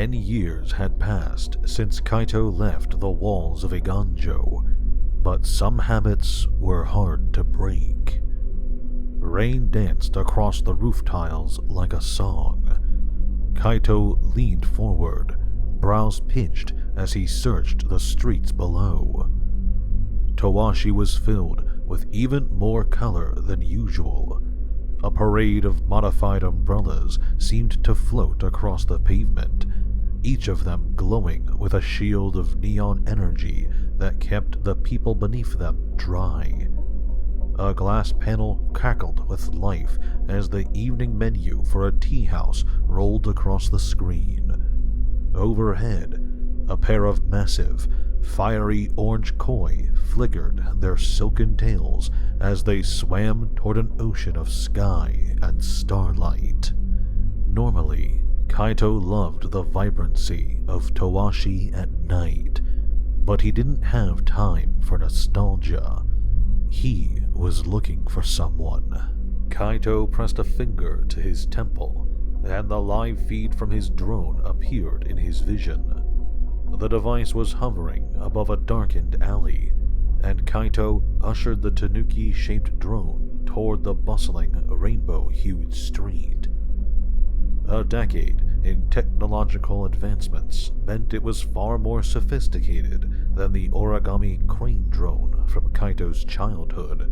10 years had passed since Kaito left the walls of Iganjo, but some habits were hard to break. Rain danced across the roof tiles like a song. Kaito leaned forward, brows pinched as he searched the streets below. Tawashi was filled with even more color than usual. A parade of modified umbrellas seemed to float across the pavement, each of them glowing with a shield of neon energy that kept the people beneath them dry. A glass panel crackled with life as the evening menu for a tea house rolled across the screen. Overhead, a pair of massive, fiery orange koi flickered their silken tails as they swam toward an ocean of sky and starlight. Normally, Kaito loved the vibrancy of Tawashi at night, but he didn't have time for nostalgia. He was looking for someone. Kaito pressed a finger to his temple, and the live feed from his drone appeared in his vision. The device was hovering above a darkened alley, and Kaito ushered the tanuki-shaped drone toward the bustling, rainbow-hued street. A decade in technological advancements meant it was far more sophisticated than the origami crane drone from Kaito's childhood.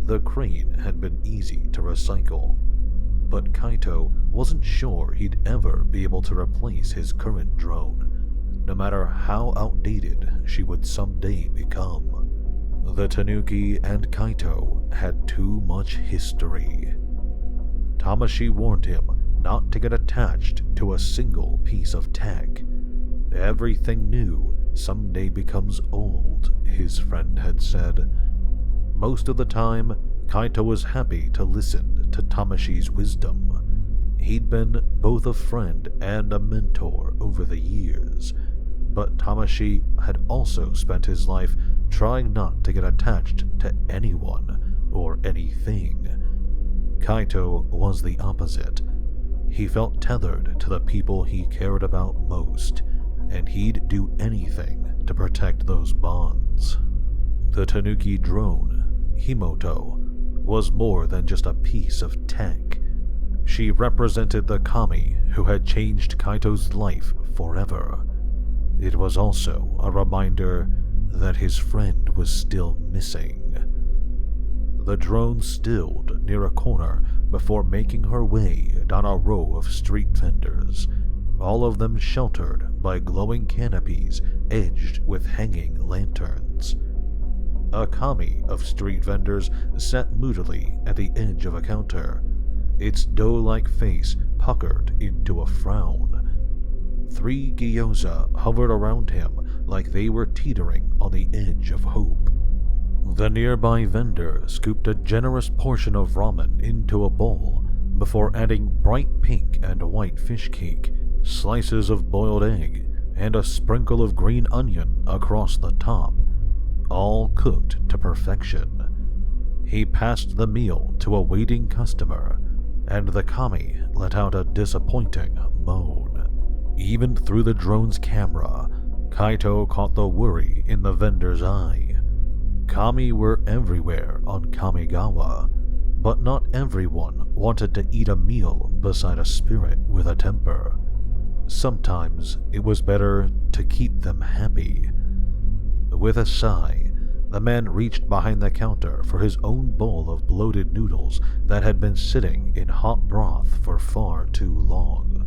The crane had been easy to recycle, but Kaito wasn't sure he'd ever be able to replace his current drone, no matter how outdated she would someday become. The tanuki and Kaito had too much history. Tamashi warned him not to get attached to a single piece of tech. Everything new someday becomes old, his friend had said. Most of the time, Kaito was happy to listen to Tamashi's wisdom. He'd been both a friend and a mentor over the years, but Tamashi had also spent his life trying not to get attached to anyone or anything. Kaito was the opposite. He felt tethered to the people he cared about most, and he'd do anything to protect those bonds. The tanuki drone, Himoto, was more than just a piece of tech. She represented the kami who had changed Kaito's life forever. It was also a reminder that his friend was still missing. The drone stilled near a corner before making her way down a row of street vendors, all of them sheltered by glowing canopies edged with hanging lanterns. A kami of street vendors sat moodily at the edge of a counter, its dough-like face puckered into a frown. 3 gyoza hovered around him like they were teetering on the edge of hope. The nearby vendor scooped a generous portion of ramen into a bowl before adding bright pink and white fish cake, slices of boiled egg, and a sprinkle of green onion across the top, all cooked to perfection. He passed the meal to a waiting customer, and the kami let out a disappointing moan. Even through the drone's camera, Kaito caught the worry in the vendor's eye. Kami were everywhere on Kamigawa, but not everyone wanted to eat a meal beside a spirit with a temper. Sometimes it was better to keep them happy. With a sigh, the man reached behind the counter for his own bowl of bloated noodles that had been sitting in hot broth for far too long.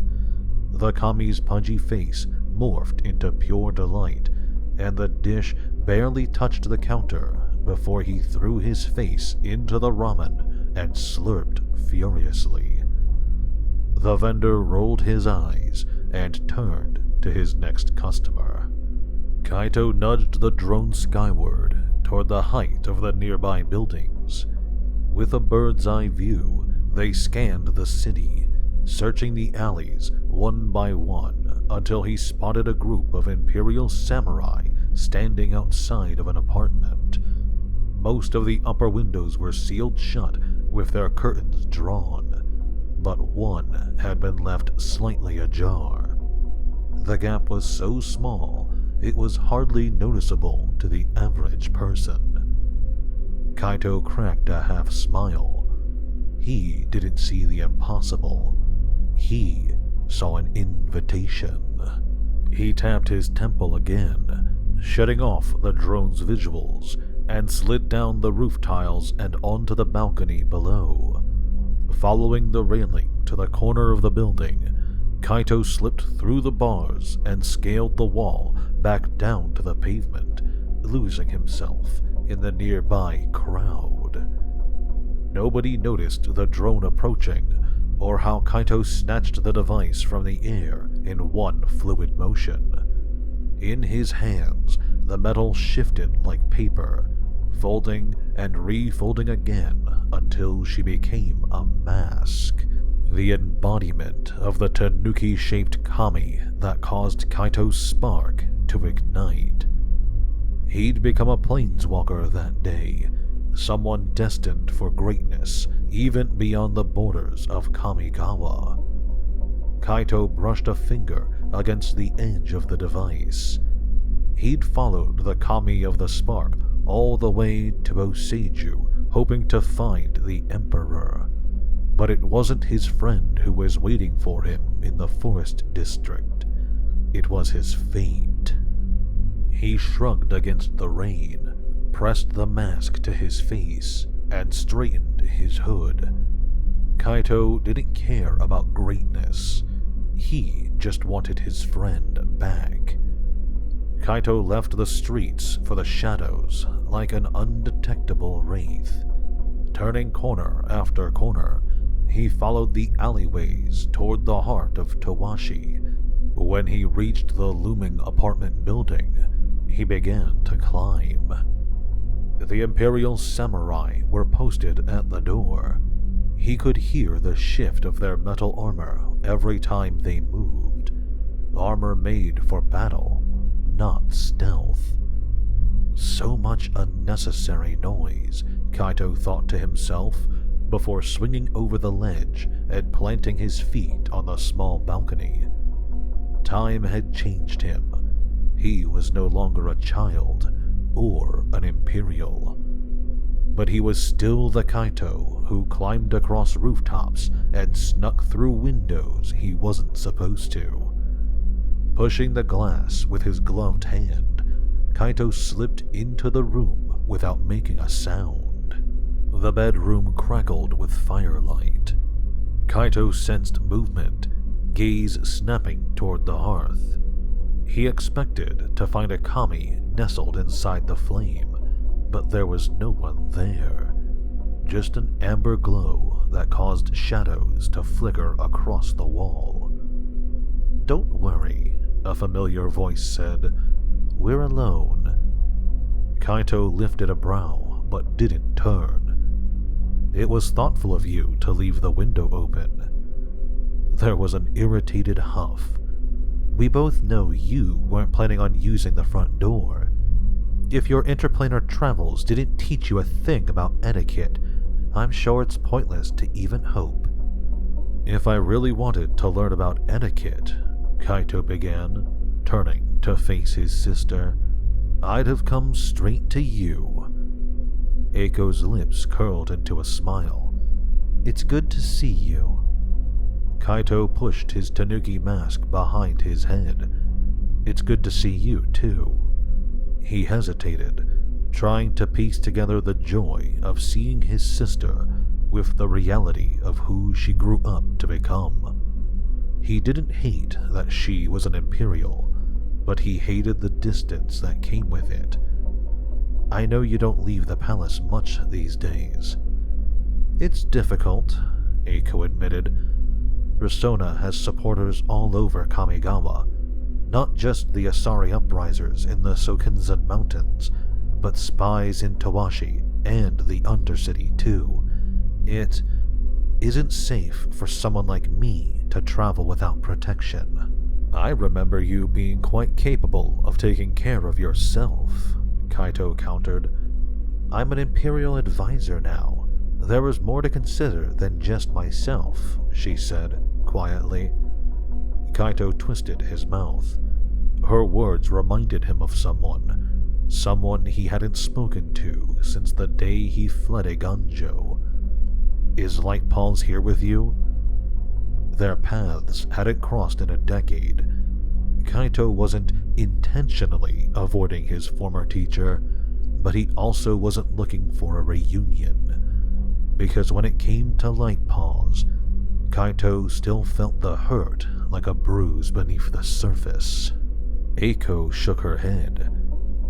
The kami's pudgy face morphed into pure delight, and the dish barely touched the counter before he threw his face into the ramen and slurped furiously. The vendor rolled his eyes and turned to his next customer. Kaito nudged the drone skyward toward the height of the nearby buildings. With a bird's-eye view, they scanned the city, searching the alleys one by one until he spotted a group of Imperial samurai standing outside of an apartment. Most of the upper windows were sealed shut with their curtains drawn, but one had been left slightly ajar. The gap was so small, it was hardly noticeable to the average person. Kaito cracked a half smile. He didn't see the impossible. He saw an invitation. He tapped his temple again, shutting off the drone's visuals, and slid down the roof tiles and onto the balcony below. Following the railing to the corner of the building, Kaito slipped through the bars and scaled the wall back down to the pavement, losing himself in the nearby crowd. Nobody noticed the drone approaching, or how Kaito snatched the device from the air in one fluid motion. In his hands, the metal shifted like paper, folding and refolding again until she became a mask, the embodiment of the tanuki-shaped kami that caused Kaito's spark to ignite. He'd become a planeswalker that day, someone destined for greatness even beyond the borders of Kamigawa. Kaito brushed a finger against the edge of the device. He'd followed the kami of the spark all the way to Oseiju, hoping to find the Emperor. But it wasn't his friend who was waiting for him in the forest district. It was his fate. He shrugged against the rain, pressed the mask to his face, and straightened his hood. Kaito didn't care about greatness. He just wanted his friend back. Kaito left the streets for the shadows like an undetectable wraith. Turning corner after corner, he followed the alleyways toward the heart of Tawashi. When he reached the looming apartment building, he began to climb. The Imperial samurai were posted at the door. He could hear the shift of their metal armor every time they moved. Armor made for battle, not stealth. So much unnecessary noise, Kaito thought to himself before swinging over the ledge and planting his feet on the small balcony. Time had changed him. He was no longer a child or an Imperial. But he was still the Kaito who climbed across rooftops and snuck through windows he wasn't supposed to. Pushing the glass with his gloved hand, Kaito slipped into the room without making a sound. The bedroom crackled with firelight. Kaito sensed movement, gaze snapping toward the hearth. He expected to find a kami nestled inside the flame, but there was no one there. Just an amber glow that caused shadows to flicker across the wall. "Don't worry," a familiar voice said. "We're alone." Kaito lifted a brow, but didn't turn. "It was thoughtful of you to leave the window open." There was an irritated huff. "We both know you weren't planning on using the front door. If your interplanar travels didn't teach you a thing about etiquette, I'm sure it's pointless to even hope." "If I really wanted to learn about etiquette," Kaito began, turning to face his sister, "I'd have come straight to you." Aiko's lips curled into a smile. "It's good to see you." Kaito pushed his tanuki mask behind his head. "It's good to see you, too." He hesitated, trying to piece together the joy of seeing his sister with the reality of who she grew up to become. He didn't hate that she was an Imperial, but he hated the distance that came with it. "I know you don't leave the palace much these days." "It's difficult," Aiko admitted. "Persona has supporters all over Kamigawa, not just the Asari uprisers in the Sokenzen Mountains, but spies in Tawashi and the undercity too. It isn't safe for someone like me to travel without protection." "I remember you being quite capable of taking care of yourself," Kaito countered. "I'm an Imperial advisor now. There is more to consider than just myself," she said quietly. Kaito twisted his mouth. Her words reminded him of someone he hadn't spoken to since the day he fled Eiganjo. "Is Lightpaws here with you?" Their paths hadn't crossed in a decade. Kaito wasn't intentionally avoiding his former teacher, but he also wasn't looking for a reunion. Because when it came to Lightpaws, Kaito still felt the hurt like a bruise beneath the surface. Aiko shook her head.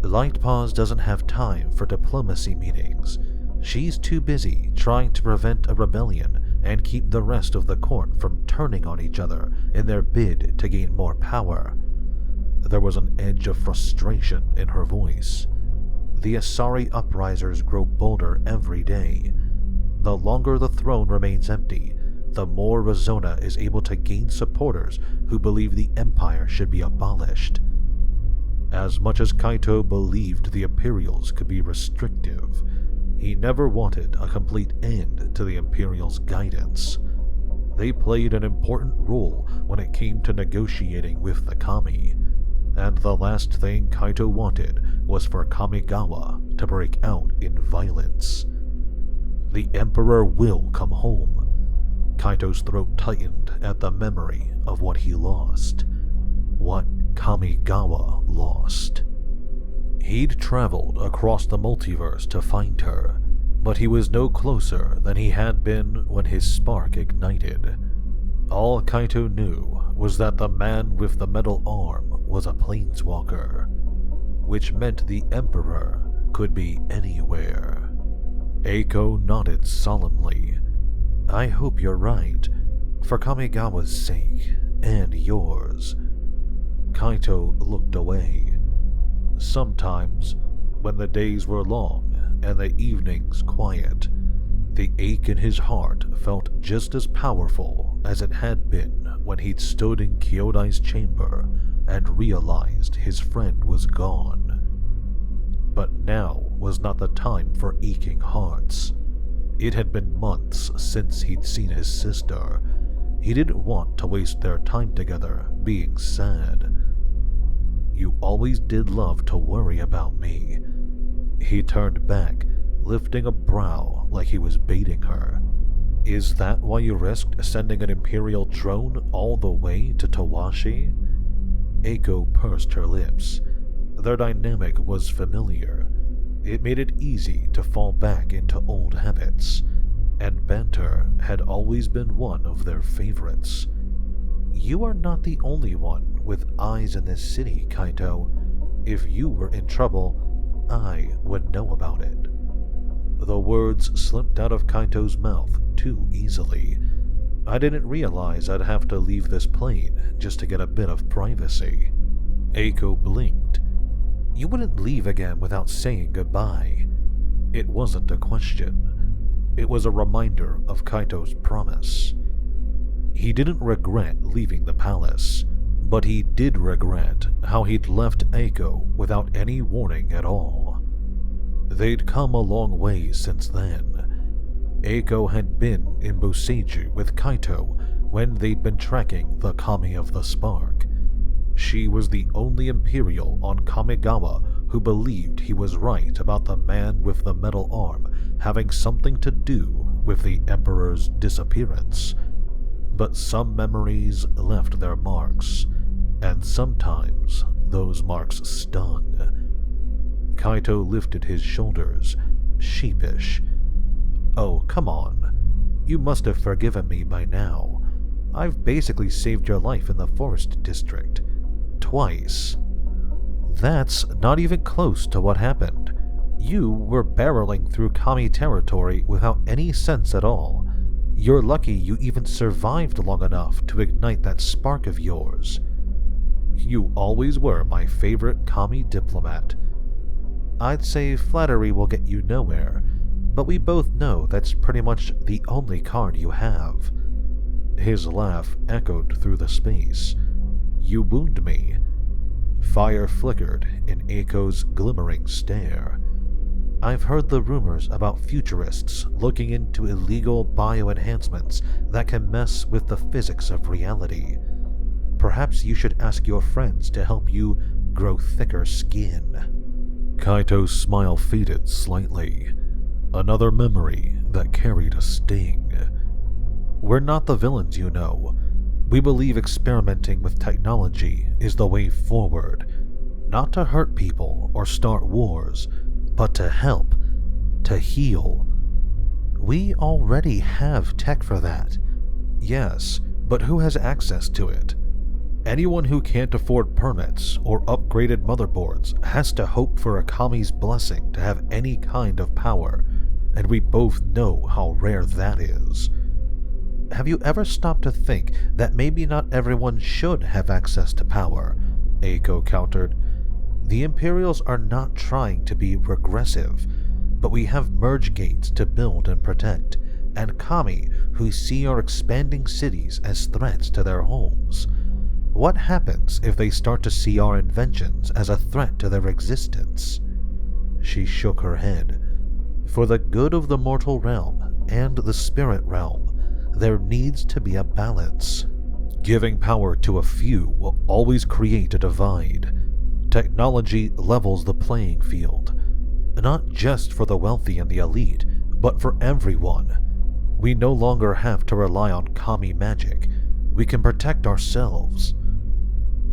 "Lightpaws doesn't have time for diplomacy meetings. She's too busy trying to prevent a rebellion and keep the rest of the court from turning on each other in their bid to gain more power." There was an edge of frustration in her voice. The Asari uprisers grow bolder every day. The longer the throne remains empty, the more Rezona is able to gain supporters who believe the Empire should be abolished. As much as Kaito believed the Imperials could be restrictive, he never wanted a complete end to the Imperials' guidance. They played an important role when it came to negotiating with the Kami, and the last thing Kaito wanted was for Kamigawa to break out in violence. The Emperor will come home. Kaito's throat tightened at the memory of what he lost. What Kamigawa lost. He'd traveled across the multiverse to find her, but he was no closer than he had been when his spark ignited. All Kaito knew was that the man with the metal arm was a planeswalker, which meant the Emperor could be anywhere. Aiko nodded solemnly. "I hope you're right, for Kamigawa's sake, and yours." Kaito looked away. Sometimes, when the days were long and the evenings quiet, the ache in his heart felt just as powerful as it had been when he'd stood in Kyodai's chamber and realized his friend was gone. But now was not the time for aching hearts. It had been months since he'd seen his sister. He didn't want to waste their time together being sad. "You always did love to worry about me." He turned back, lifting a brow like he was baiting her. "Is that why you risked sending an Imperial drone all the way to Tawashi?" Aiko pursed her lips. Their dynamic was familiar. It made it easy to fall back into old habits, and banter had always been one of their favorites. "You are not the only one with eyes in this city, Kaito. If you were in trouble, I would know about it." The words slipped out of Kaito's mouth too easily. "I didn't realize I'd have to leave this plane just to get a bit of privacy." Aiko blinked. "You wouldn't leave again without saying goodbye." It wasn't a question. It was a reminder of Kaito's promise. He didn't regret leaving the palace, but he did regret how he'd left Aiko without any warning at all. They'd come a long way since then. Aiko had been in Boseiju with Kaito when they'd been tracking the Kami of the Spark. She was the only Imperial on Kamigawa who believed he was right about the man with the metal arm having something to do with the Emperor's disappearance. But some memories left their marks, and sometimes those marks stung. Kaito lifted his shoulders, sheepish. "Oh, come on. You must have forgiven me by now. I've basically saved your life in the forest district. Twice." "That's not even close to what happened. You were barreling through Kami territory without any sense at all. You're lucky you even survived long enough to ignite that spark of yours." "You always were my favorite Kami diplomat." "I'd say flattery will get you nowhere, but we both know that's pretty much the only card you have." His laugh echoed through the space. "You wound me." Fire flickered in Aiko's glimmering stare. "I've heard the rumors about futurists looking into illegal bioenhancements that can mess with the physics of reality. perhaps you should ask your friends to help you grow thicker skin. Kaito's smile faded slightly. Another memory that carried a sting. We're not the villains, you know. We believe experimenting with technology is the way forward. Not to hurt people or start wars, but to help, to heal. We already have tech for that. Yes, but who has access to it? Anyone who can't afford permits or upgraded motherboards has to hope for a kami's blessing to have any kind of power, and we both know how rare that is. Have you ever stopped to think that maybe not everyone should have access to power? Aiko countered. The Imperials are not trying to be regressive, but we have merge gates to build and protect, and kami who see our expanding cities as threats to their homes. What happens if they start to see our inventions as a threat to their existence? She shook her head. For the good of the mortal realm and the spirit realm, there needs to be a balance. Giving power to a few will always create a divide. Technology levels the playing field, not just for the wealthy and the elite, but for everyone. We no longer have to rely on kami magic. We can protect ourselves.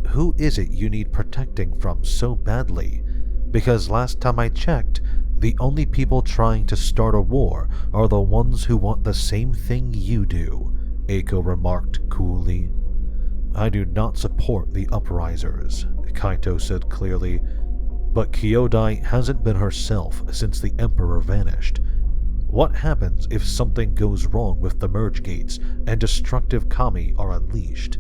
Who is it you need protecting from so badly? Because last time I checked, the only people trying to start a war are the ones who want the same thing you do, Aiko remarked coolly. I do not support the uprisers, Kaito said clearly, but Kyodai hasn't been herself since the Emperor vanished. What happens if something goes wrong with the merge gates and destructive kami are unleashed?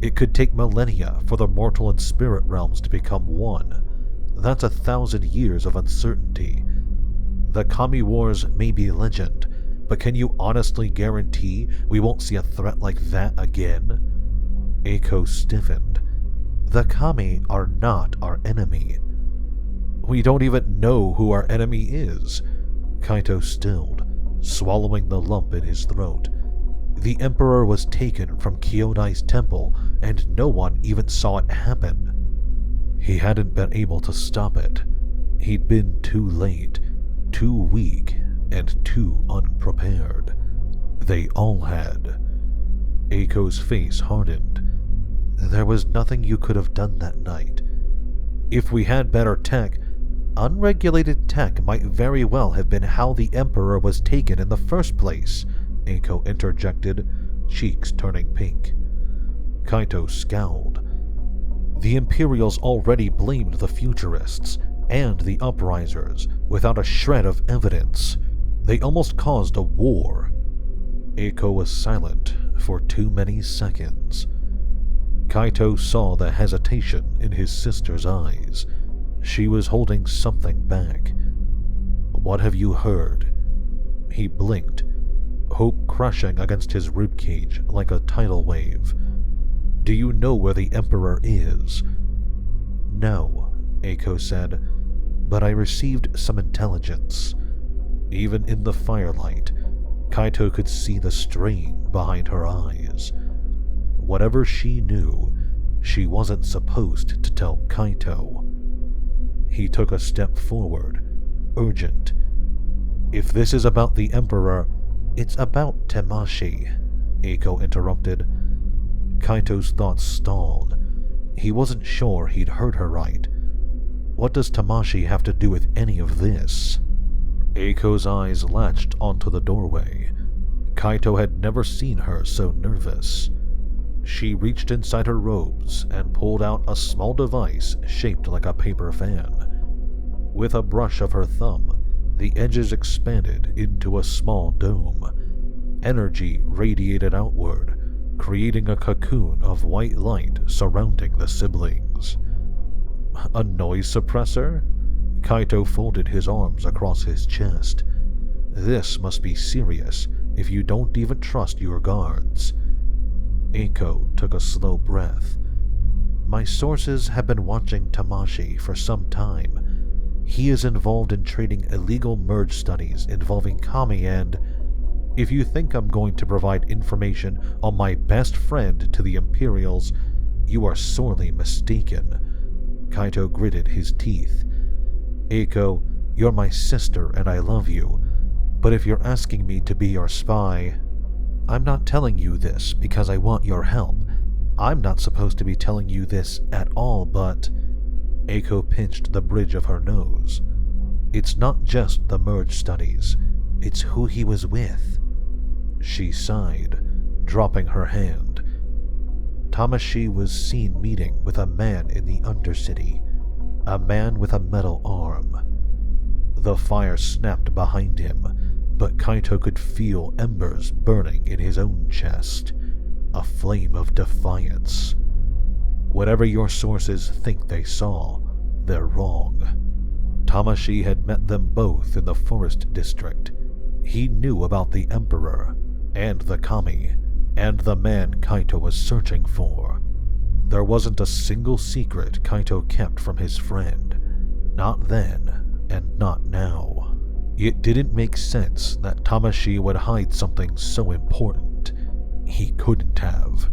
It could take millennia for the mortal and spirit realms to become one. That's 1,000 years of uncertainty. The kami wars may be legend, but can you honestly guarantee we won't see a threat like that again? Aiko stiffened. The kami are not our enemy. We don't even know who our enemy is. Kaito stilled, swallowing the lump in his throat. The Emperor was taken from Kyodai's temple, and no one even saw it happen. He hadn't been able to stop it. He'd been too late, too weak, and too unprepared. They all had. Aiko's face hardened. There was nothing you could have done that night. If we had better tech, unregulated tech might very well have been how the Emperor was taken in the first place, Aiko interjected, cheeks turning pink. Kaito scowled. The Imperials already blamed the Futurists and the Uprisers without a shred of evidence. They almost caused a war. Aiko was silent for too many seconds. Kaito saw the hesitation in his sister's eyes. She was holding something back. What have you heard? He blinked, hope crushing against his ribcage like a tidal wave. Do you know where the Emperor is? No, Aiko said, but I received some intelligence. Even in the firelight, Kaito could see the strain behind her eyes. Whatever she knew, she wasn't supposed to tell Kaito. He took a step forward, urgent. If this is about the Emperor, it's about Tawashi, Aiko interrupted. Kaito's thoughts stalled. He wasn't sure he'd heard her right. What does Tawashi have to do with any of this? Aiko's eyes latched onto the doorway. Kaito had never seen her so nervous. She reached inside her robes and pulled out a small device shaped like a paper fan. With a brush of her thumb, the edges expanded into a small dome. Energy radiated outward, creating a cocoon of white light surrounding the siblings. A noise suppressor? Kaito folded his arms across his chest. This must be serious if you don't even trust your guards. Aiko took a slow breath. My sources have been watching Tawashi for some time. He is involved in trading illegal merge studies involving kami and... If you think I'm going to provide information on my best friend to the Imperials, You are sorely mistaken." Kaito gritted his teeth. "Aiko, you're my sister and I love you, but if you're asking me to be your spy, I'm not telling you this because I want your help. I'm not supposed to be telling you this at all, but..." Aiko pinched the bridge of her nose. "It's not just the merge studies, it's who he was with." She sighed, dropping her hand. Tawashi was seen meeting with a man in the undercity, a man with a metal arm. The fire snapped behind him, but Kaito could feel embers burning in his own chest, a flame of defiance. Whatever your sources think they saw, they're wrong. Tawashi had met them both in the forest district. He knew about the Emperor, and the Kami, and the man Kaito was searching for. There wasn't a single secret Kaito kept from his friend. Not then, and not now. It didn't make sense that Tawashi would hide something so important. He couldn't have.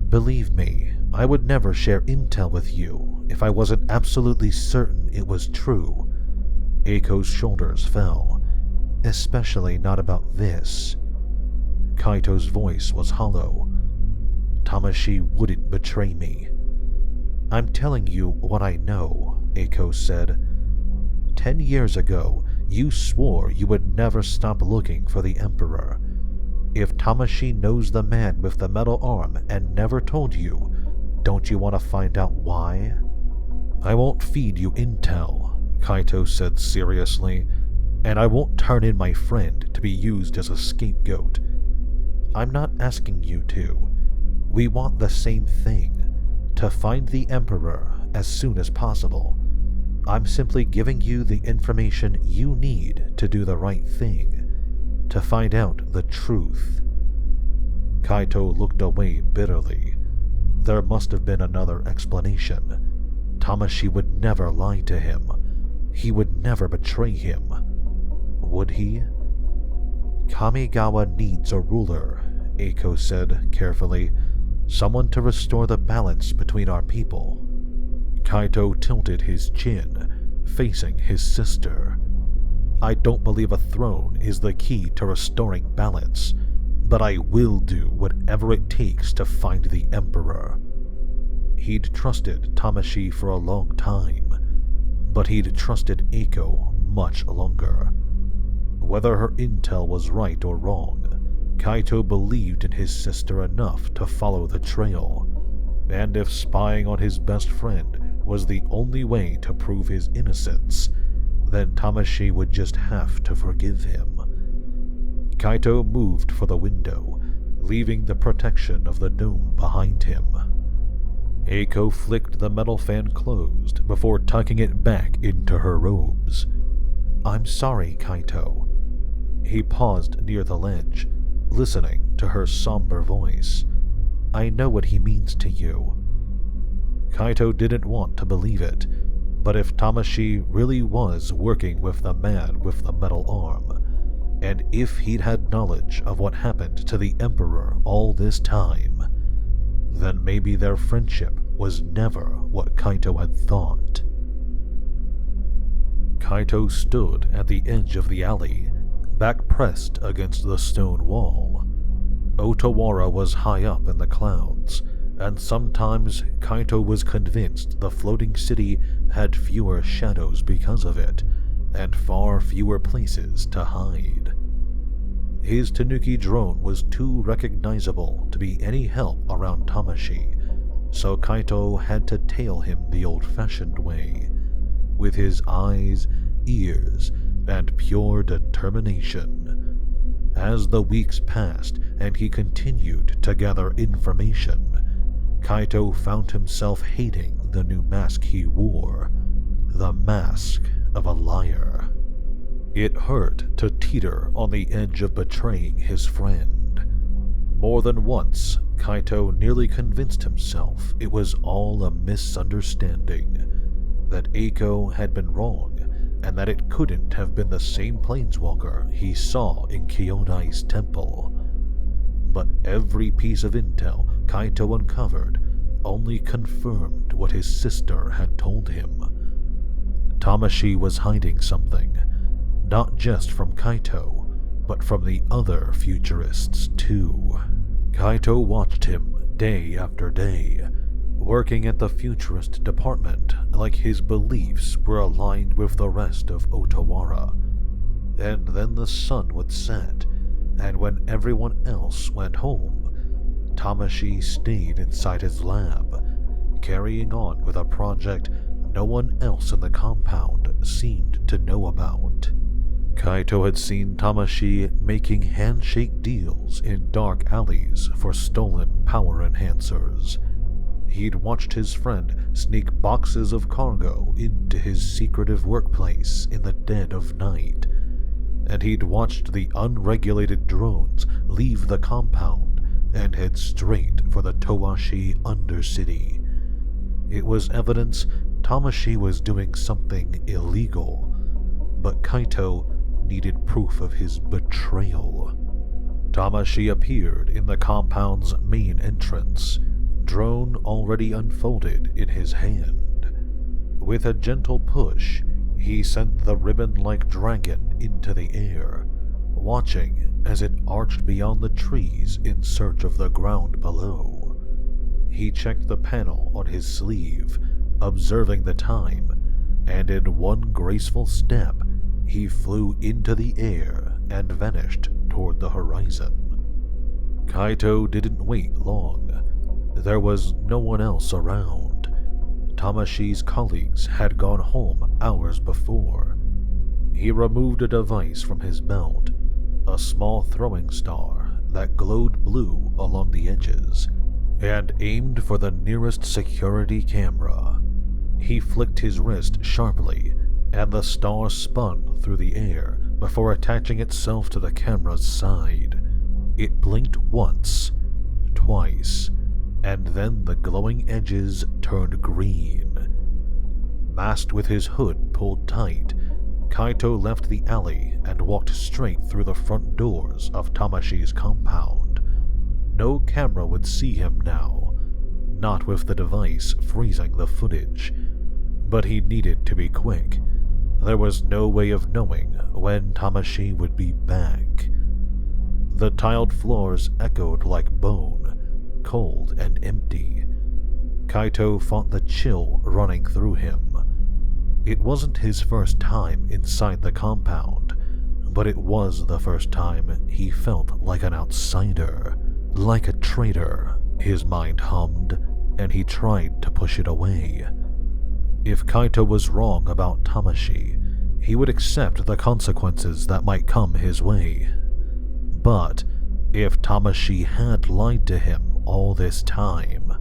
"Believe me, I would never share intel with you if I wasn't absolutely certain it was true." Aiko's shoulders fell. "Especially not about this." Kaito's voice was hollow. "Tawashi wouldn't betray me." "I'm telling you what I know," Aiko said. 10 years ago, you swore you would never stop looking for the Emperor. If Tawashi knows the man with the metal arm and never told you, don't you want to find out why?" "I won't feed you intel," Kaito said seriously, "and I won't turn in my friend to be used as a scapegoat." "I'm not asking you to. We want the same thing, to find the Emperor as soon as possible. I'm simply giving you the information you need to do the right thing, to find out the truth." Kaito looked away bitterly. There must have been another explanation. Tawashi would never lie to him. He would never betray him. Would he? "Kamigawa needs a ruler," Aiko said carefully. "Someone to restore the balance between our people." Kaito tilted his chin, facing his sister. "I don't believe a throne is the key to restoring balance, but I will do whatever it takes to find the Emperor." He'd trusted Tawashi for a long time, but he'd trusted Aiko much longer. Whether her intel was right or wrong, Kaito believed in his sister enough to follow the trail, and if spying on his best friend was the only way to prove his innocence, then Tawashi would just have to forgive him. Kaito moved for the window, leaving the protection of the dome behind him. Aiko flicked the metal fan closed before tucking it back into her robes. "I'm sorry, Kaito." He paused near the ledge, listening to her somber voice. "I know what he means to you." Kaito didn't want to believe it, but if Tawashi really was working with the man with the metal arm, and if he'd had knowledge of what happened to the Emperor all this time, then maybe their friendship was never what Kaito had thought. Kaito stood at the edge of the alley, back pressed against the stone wall. Otawara was high up in the clouds, and sometimes Kaito was convinced the floating city had fewer shadows because of it, and far fewer places to hide. His Tanuki drone was too recognizable to be any help around Tawashi, so Kaito had to tail him the old-fashioned way, with his eyes, ears, and pure determination. As the weeks passed and he continued to gather information, Kaito found himself hating the new mask he wore, the mask of a liar. It hurt to teeter on the edge of betraying his friend. More than once, Kaito nearly convinced himself it was all a misunderstanding, that Aiko had been wrong, and that it couldn't have been the same planeswalker he saw in Kyonai's temple. But every piece of intel Kaito uncovered only confirmed what his sister had told him. Tawashi was hiding something, not just from Kaito, but from the other futurists too. Kaito watched him day after day, working at the futurist department like his beliefs were aligned with the rest of Otawara. And then the sun would set, and when everyone else went home, Tawashi stayed inside his lab, carrying on with a project no one else in the compound seemed to know about. Kaito had seen Tawashi making handshake deals in dark alleys for stolen power enhancers. He'd watched his friend sneak boxes of cargo into his secretive workplace in the dead of night, and he'd watched the unregulated drones leave the compound and head straight for the Tawashi undercity. It was evidence Tawashi was doing something illegal, but Kaito needed proof of his betrayal. Tawashi appeared in the compound's main entrance, drone already unfolded in his hand. With a gentle push, he sent the ribbon-like dragon into the air, watching as it arched beyond the trees in search of the ground below. He checked the panel on his sleeve, observing the time, and in one graceful step, he flew into the air and vanished toward the horizon. Kaito didn't wait long. There was no one else around. Tawashi's colleagues had gone home hours before. He removed a device from his belt, a small throwing star that glowed blue along the edges, and aimed for the nearest security camera. He flicked his wrist sharply, and the star spun through the air before attaching itself to the camera's side. It blinked once, twice, and then the glowing edges turned green. Masked with his hood pulled tight, Kaito left the alley and walked straight through the front doors of Tawashi's compound. No camera would see him now, not with the device freezing the footage. But he needed to be quick. There was no way of knowing when Tawashi would be back. The tiled floors echoed like bone, cold and empty. Kaito fought the chill running through him. It wasn't his first time inside the compound, but it was the first time he felt like an outsider, like a traitor, his mind hummed, and he tried to push it away. If Kaito was wrong about Tawashi, he would accept the consequences that might come his way. But if Tawashi had lied to him all this time,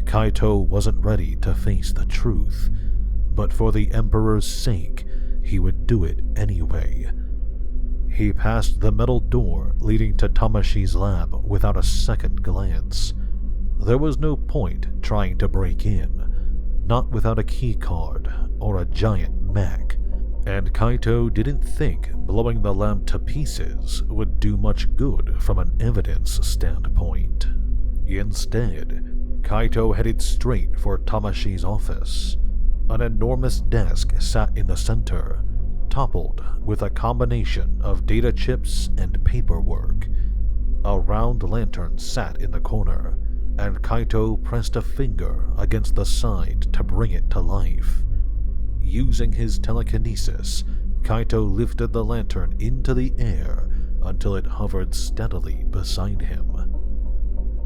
Kaito wasn't ready to face the truth, but for the Emperor's sake, he would do it anyway. He passed the metal door leading to Tawashi's lab without a second glance. There was no point trying to break in, not without a keycard or a giant mech, and Kaito didn't think blowing the lab to pieces would do much good from an evidence standpoint. Instead, Kaito headed straight for Tawashi's office. An enormous desk sat in the center, toppled with a combination of data chips and paperwork. A round lantern sat in the corner, and Kaito pressed a finger against the side to bring it to life. Using his telekinesis, Kaito lifted the lantern into the air until it hovered steadily beside him.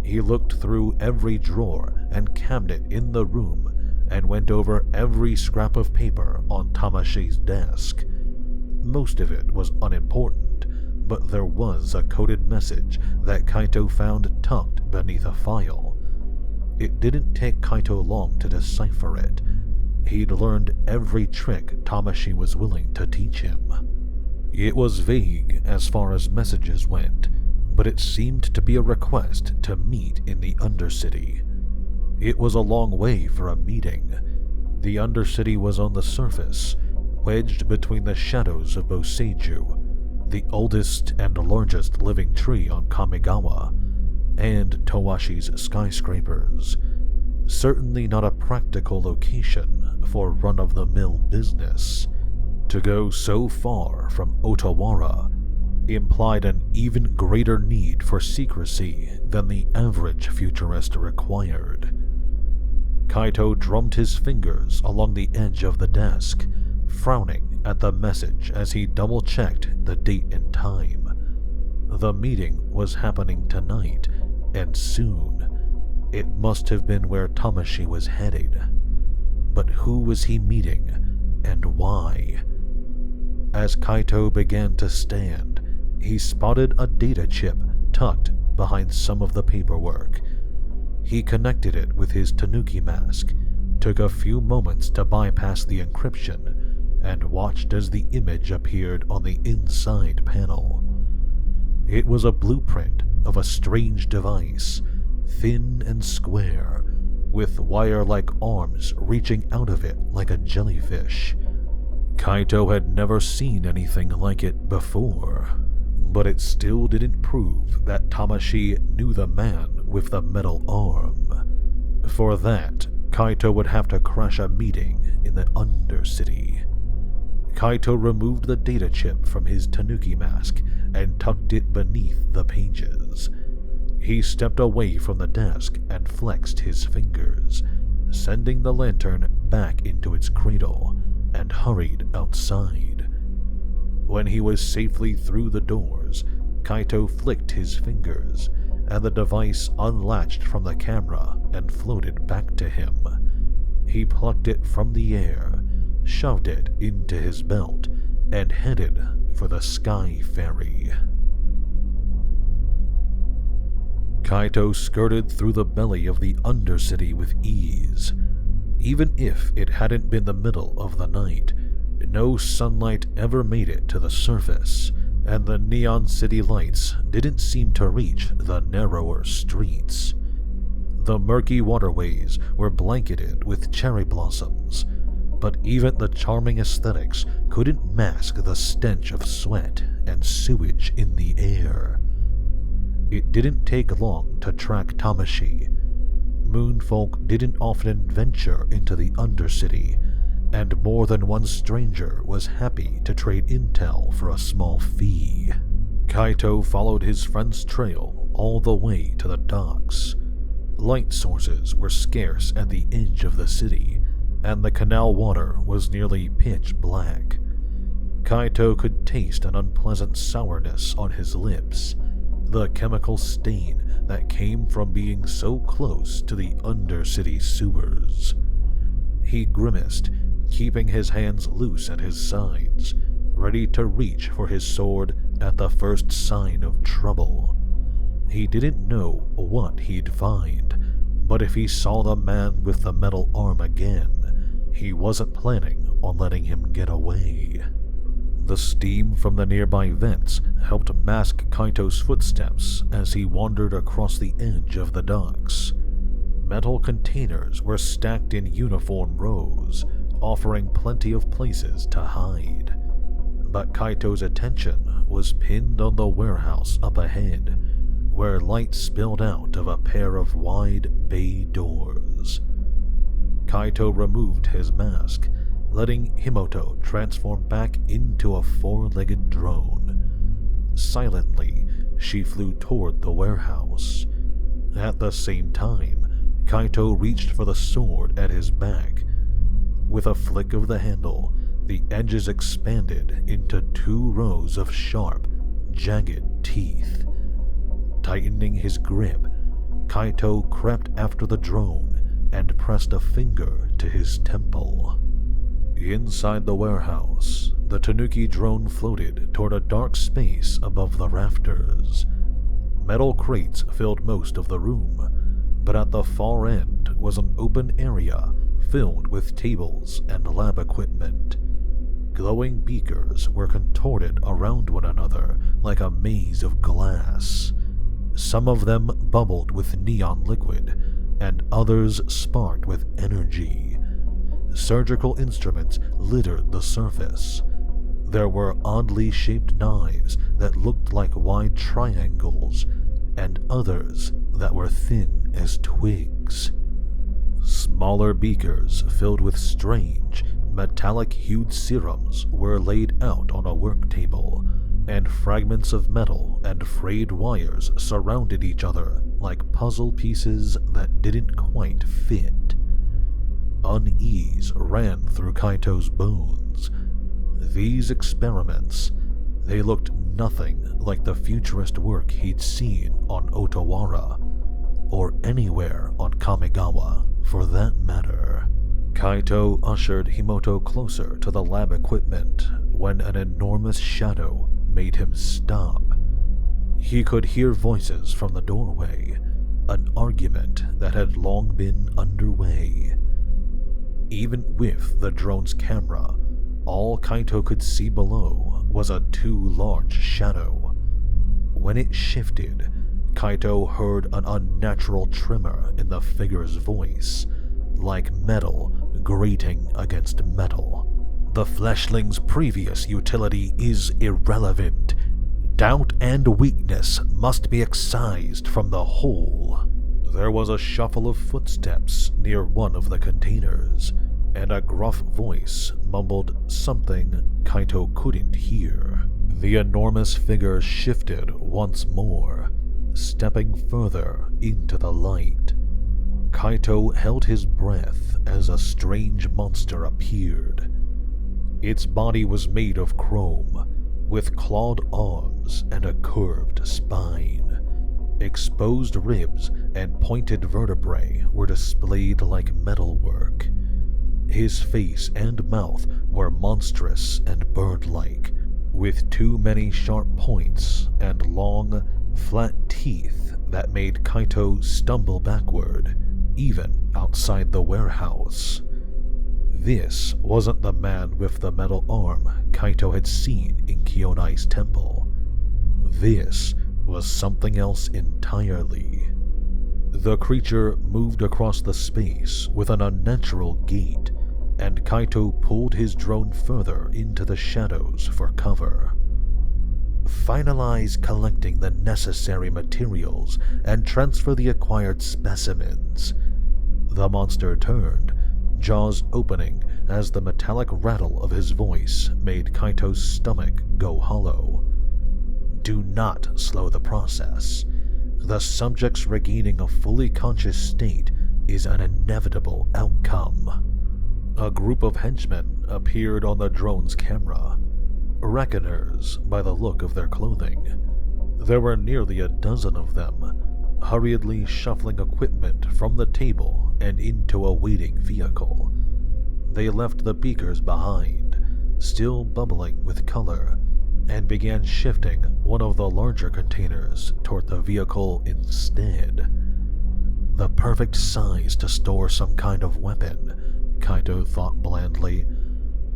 He looked through every drawer and cabinet in the room and went over every scrap of paper on Tawashi's desk. Most of it was unimportant, but there was a coded message that Kaito found tucked beneath a file. It didn't take Kaito long to decipher it. He'd learned every trick Tawashi was willing to teach him. It was vague as far as messages went, but it seemed to be a request to meet in the undercity. It was a long way for a meeting. The undercity was on the surface, wedged between the shadows of Boseiju, the oldest and largest living tree on Kamigawa, and Tawashi's skyscrapers. Certainly not a practical location for run-of-the-mill business. To go so far from Otawara implied an even greater need for secrecy than the average futurist required. Kaito drummed his fingers along the edge of the desk, frowning at the message as he double-checked the date and time. The meeting was happening tonight, and soon. It must have been where Tawashi was headed. But who was he meeting, and why? As Kaito began to stand, he spotted a data chip tucked behind some of the paperwork. He connected it with his tanuki mask, took a few moments to bypass the encryption, and watched as the image appeared on the inside panel. It was a blueprint of a strange device, thin and square, with wire-like arms reaching out of it like a jellyfish. Kaito had never seen anything like it before, but it still didn't prove that Tawashi knew the man with the metal arm. For that, Kaito would have to crash a meeting in the undercity. Kaito removed the data chip from his tanuki mask and tucked it beneath the pages. He stepped away from the desk and flexed his fingers, sending the lantern back into its cradle, and hurried outside. When he was safely through the doors, Kaito flicked his fingers, and the device unlatched from the camera and floated back to him. He plucked it from the air, shoved it into his belt, and headed for the Sky Ferry. Kaito skirted through the belly of the undercity with ease. Even if it hadn't been the middle of the night, no sunlight ever made it to the surface, and the neon city lights didn't seem to reach the narrower streets. The murky waterways were blanketed with cherry blossoms, but even the charming aesthetics couldn't mask the stench of sweat and sewage in the air. It didn't take long to track Tawashi. Moonfolk didn't often venture into the undercity, and more than one stranger was happy to trade intel for a small fee. Kaito followed his friend's trail all the way to the docks. Light sources were scarce at the edge of the city, and the canal water was nearly pitch black. Kaito could taste an unpleasant sourness on his lips, the chemical stain that came from being so close to the undercity sewers. He grimaced, keeping his hands loose at his sides, ready to reach for his sword at the first sign of trouble. He didn't know what he'd find, but if he saw the man with the metal arm again, he wasn't planning on letting him get away. The steam from the nearby vents helped mask Kaito's footsteps as he wandered across the edge of the docks. Metal containers were stacked in uniform rows, offering plenty of places to hide. But Kaito's attention was pinned on the warehouse up ahead, where light spilled out of a pair of wide bay doors. Kaito removed his mask, letting Himoto transform back into a four-legged drone. Silently, she flew toward the warehouse. At the same time, Kaito reached for the sword at his back. With a flick of the handle, the edges expanded into 2 rows of sharp, jagged teeth. Tightening his grip, Kaito crept after the drone and pressed a finger to his temple. Inside the warehouse, the Tanuki drone floated toward a dark space above the rafters. Metal crates filled most of the room, but at the far end was an open area filled with tables and lab equipment. Glowing beakers were contorted around one another like a maze of glass. Some of them bubbled with neon liquid, and others sparked with energy. Surgical instruments littered the surface. There were oddly shaped knives that looked like wide triangles, and others that were thin as twigs. Smaller beakers filled with strange, metallic-hued serums were laid out on a work table, and fragments of metal and frayed wires surrounded each other like puzzle pieces that didn't quite fit. Unease ran through Kaito's bones. These experiments, they looked nothing like the futurist work he'd seen on Otawara, or anywhere on Kamigawa, for that matter. Kaito ushered Himoto closer to the lab equipment when an enormous shadow made him stop. He could hear voices from the doorway, an argument that had long been underway. Even with the drone's camera, all Kaito could see below was a too large shadow. When it shifted, Kaito heard an unnatural tremor in the figure's voice, like metal grating against metal. The fleshling's previous utility is irrelevant. Doubt and weakness must be excised from the whole. There was a shuffle of footsteps near one of the containers, and a gruff voice mumbled something Kaito couldn't hear. The enormous figure shifted once more, stepping further into the light. Kaito held his breath as a strange monster appeared. Its body was made of chrome, with clawed arms and a curved spine. Exposed ribs and pointed vertebrae were displayed like metalwork. His face and mouth were monstrous and bird-like, with too many sharp points and long, flat teeth that made Kaito stumble backward, even outside the warehouse. This wasn't the man with the metal arm Kaito had seen in Kyonai's temple. This was something else entirely. The creature moved across the space with an unnatural gait, and Kaito pulled his drone further into the shadows for cover. Finalize collecting the necessary materials and transfer the acquired specimens. The monster turned, jaws opening as the metallic rattle of his voice made Kaito's stomach go hollow. Do not slow the process. The subject's regaining a fully conscious state is an inevitable outcome. A group of henchmen appeared on the drone's camera. Reckoners, by the look of their clothing. There were nearly a dozen of them, hurriedly shuffling equipment from the table and into a waiting vehicle. They left the beakers behind, still bubbling with color, and began shifting one of the larger containers toward the vehicle instead. The perfect size to store some kind of weapon, Kaito thought blandly.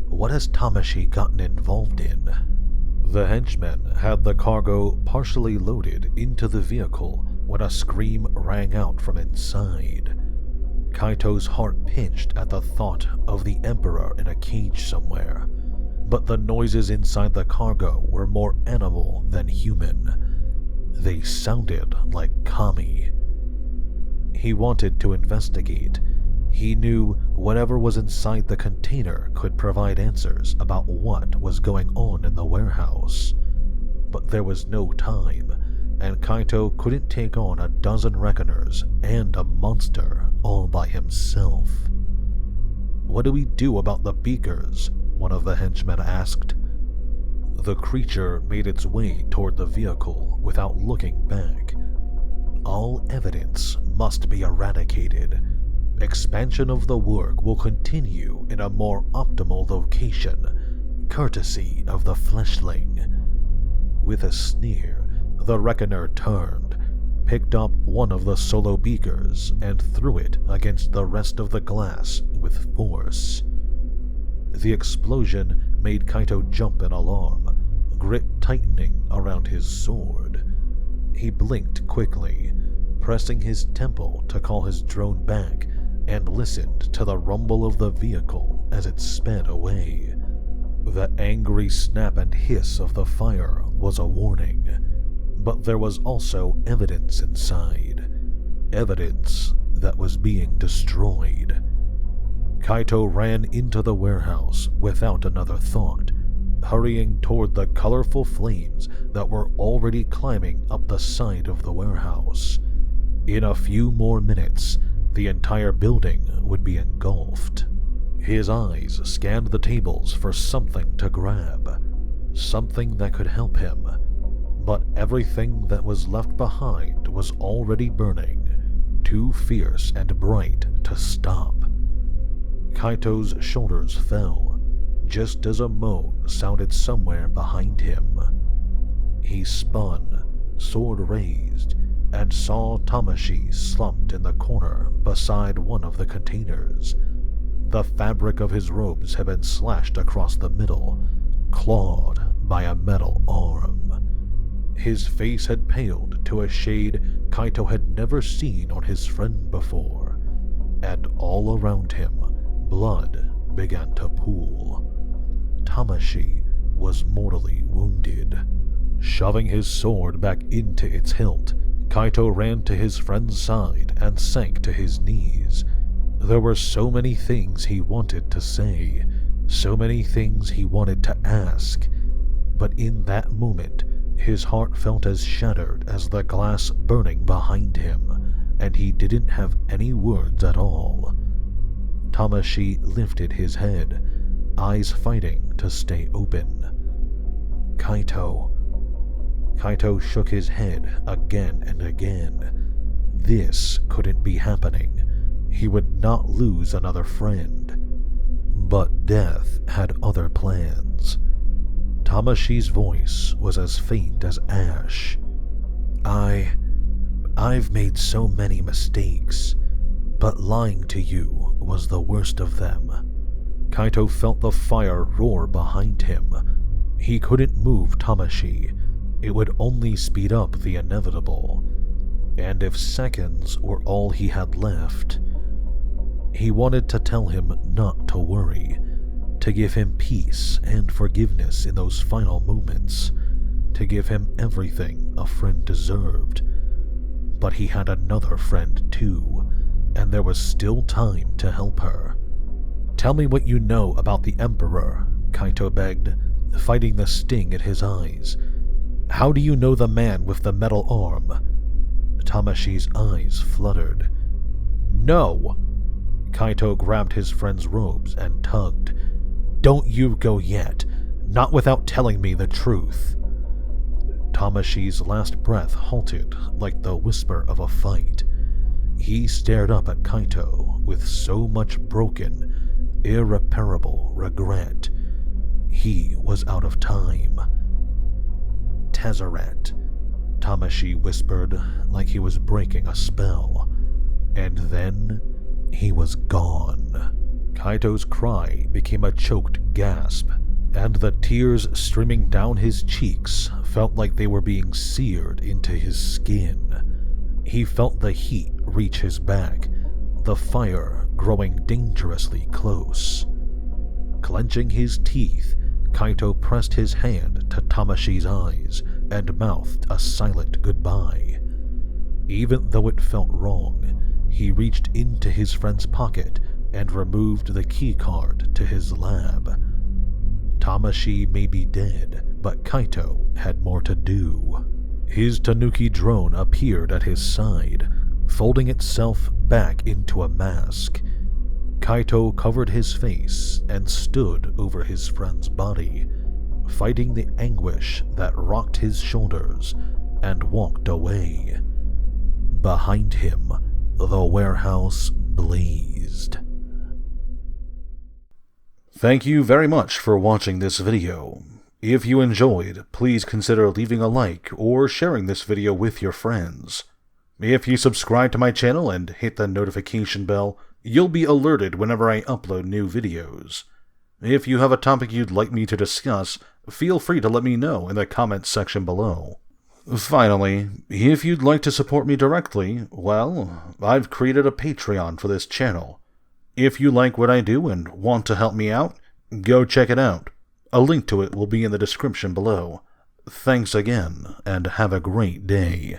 What has Tawashi gotten involved in? The henchmen had the cargo partially loaded into the vehicle when a scream rang out from inside. Kaito's heart pinched at the thought of the Emperor in a cage somewhere, but the noises inside the cargo were more animal than human. They sounded like Kami. He wanted to investigate. He knew whatever was inside the container could provide answers about what was going on in the warehouse. But there was no time, and Kaito couldn't take on a dozen reckoners and a monster all by himself. What do we do about the beakers? One of the henchmen asked. The creature made its way toward the vehicle without looking back. All evidence must be eradicated. Expansion of the work will continue in a more optimal location, courtesy of the fleshling. With a sneer, the reckoner turned, picked up one of the solo beakers, and threw it against the rest of the glass with force. The explosion made Kaito jump in alarm, grip tightening around his sword. He blinked quickly, pressing his temple to call his drone back, and listened to the rumble of the vehicle as it sped away. The angry snap and hiss of the fire was a warning, but there was also evidence inside. Evidence that was being destroyed. Kaito ran into the warehouse without another thought, hurrying toward the colorful flames that were already climbing up the side of the warehouse. In a few more minutes, the entire building would be engulfed. His eyes scanned the tables for something to grab, something that could help him, but everything that was left behind was already burning, too fierce and bright to stop. Kaito's shoulders fell, just as a moan sounded somewhere behind him. He spun, sword raised, and saw Tawashi slumped in the corner beside one of the containers. The fabric of his robes had been slashed across the middle, clawed by a metal arm. His face had paled to a shade Kaito had never seen on his friend before, and all around him, blood began to pool. Tawashi was mortally wounded. Shoving his sword back into its hilt, Kaito ran to his friend's side and sank to his knees. There were so many things he wanted to say, so many things he wanted to ask, but in that moment, his heart felt as shattered as the glass burning behind him, and he didn't have any words at all. Tawashi lifted his head, eyes fighting to stay open. Kaito. Kaito shook his head again and again. This couldn't be happening. He would not lose another friend. But death had other plans. Tawashi's voice was as faint as ash. I've made so many mistakes, but lying to you was the worst of them. Kaito felt the fire roar behind him. He couldn't move Tawashi. It would only speed up the inevitable. And if seconds were all he had left, he wanted to tell him not to worry, to give him peace and forgiveness in those final moments, to give him everything a friend deserved. But he had another friend too, and there was still time to help her. "Tell me what you know about the Emperor," Kaito begged, fighting the sting in his eyes. "How do you know the man with the metal arm?" Tawashi's eyes fluttered. "No!" Kaito grabbed his friend's robes and tugged. "Don't you go yet, not without telling me the truth." Tawashi's last breath halted like the whisper of a fight. He stared up at Kaito with so much broken, irreparable regret. He was out of time. "Tezzeret," Tawashi whispered like he was breaking a spell, and then he was gone. Kaito's cry became a choked gasp, and the tears streaming down his cheeks felt like they were being seared into his skin. He felt the heat reach his back, the fire growing dangerously close. Clenching his teeth, Kaito pressed his hand to Tawashi's eyes and mouthed a silent goodbye. Even though it felt wrong, he reached into his friend's pocket and removed the keycard to his lab. Tawashi may be dead, but Kaito had more to do. His Tanuki drone appeared at his side, folding itself back into a mask. Kaito covered his face and stood over his friend's body, fighting the anguish that rocked his shoulders, and walked away. Behind him, the warehouse blazed. Thank you very much for watching this video. If you enjoyed, please consider leaving a like or sharing this video with your friends. If you subscribe to my channel and hit the notification bell, you'll be alerted whenever I upload new videos. If you have a topic you'd like me to discuss, feel free to let me know in the comments section below. Finally, if you'd like to support me directly, well, I've created a Patreon for this channel. If you like what I do and want to help me out, go check it out. A link to it will be in the description below. Thanks again, and have a great day.